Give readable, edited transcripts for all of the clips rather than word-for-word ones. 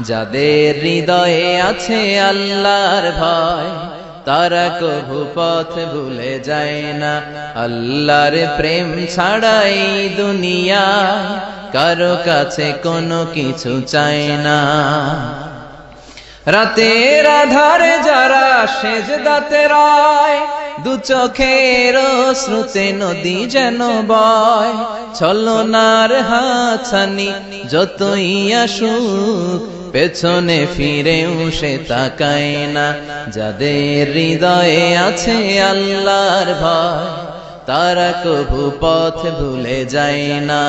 যাদের হৃদয়ে আছে আল্লাহর ভয়, তারা কভু পথ ভুলে যায় না। আল্লাহর প্রেম ছাড়াই দুনিয়ায় কারো কাছে কোনো কিছু চায় না। রাতের আধারে যারা সেজদাতে রয়, দু চোখের শ্রুতে নদী যেন বয়। ছলনার হাতছানি যতই আসুক, পেছনে ফিরেও সে তাকায় না। যাদের হৃদয়ে আছে আল্লাহর ভয়, তারা কভু পথ ভুলে যায় না।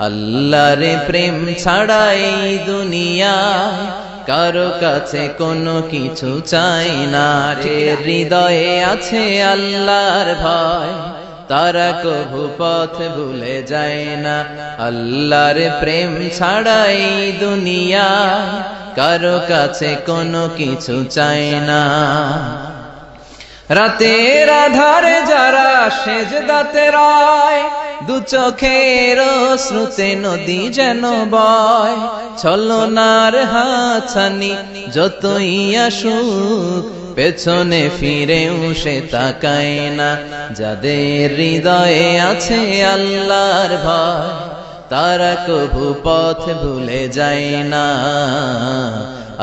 আল্লাহর প্রেম ছাড়াই দুনিয়ায় কারো কাছে কোনো কিছু চাই না। হৃদয়ে আছে আল্লাহর ভয়, তারা কভু পথ ভুলে যায় না। আল্লাহর প্রেম ছাড়াই দুনিয়ায় কারো কাছে কোনো কিছু চাই না। রাতের আধারে যারা সেজদাতে রয়, দু চোখের শ্রুতে নদী যেন বয়। ছলনার হাতছানি যতই আসুক, পেছনে ফিরেও সে তাকায় না। যাদের হৃদয়ে আছে আল্লাহর ভয়, তারা কভু পথ ভুলে যায় না।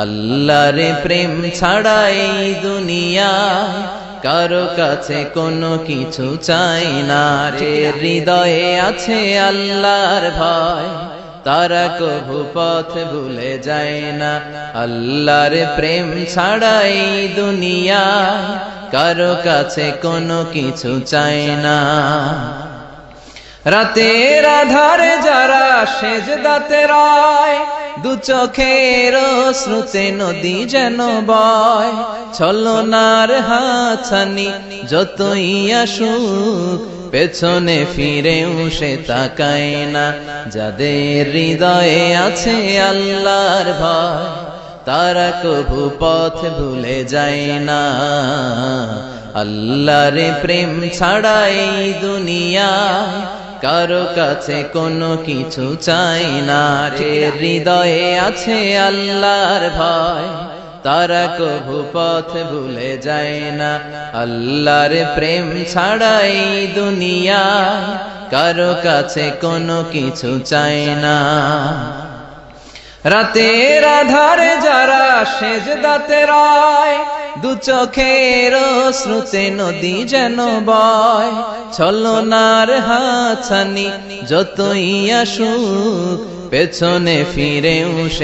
আল্লাহর প্রেম ছাড়াই দুনিয়ায় কারো কাছে কোনো কিছু চাই না। হৃদয়ে আছে আল্লাহর ভয়, তারা কভু পথ ভুলে যায় না। আল্লাহর প্রেম ছাড়াই দুনিয়ায় কারো কাছে কোনো কিছু চাই না। রাতের আধারে যারা সেজদাতে রয়, দু চোখের শ্রুতে নদী যেন বয়। ছলনার হাতছানি যতই আসুক, পেছনে ফিরেও সে তাকায় না। যাদের হৃদয়ে আছে আল্লাহর ভয়, তারা কভু পথ ভুলে যায় না। আল্লাহর প্রেম ছাড়াই দুনিয়ায় কারো কাছে কোনো কিছু চাই না। হৃদয়ে আছে আল্লাহর ভয়, তারা কভু পথ ভুলে যায় না। আল্লাহর প্রেম ছাড়াই দুনিয়ায় কারো কাছে কোনো কিছু চাই না। রাতের আধারে যারা সেজদাতে রয়, দু চোখের শ্রুতে নদী যেন বয়। ছলনার হাতছানি যতই আসুক, পেছনে ফিরেও সে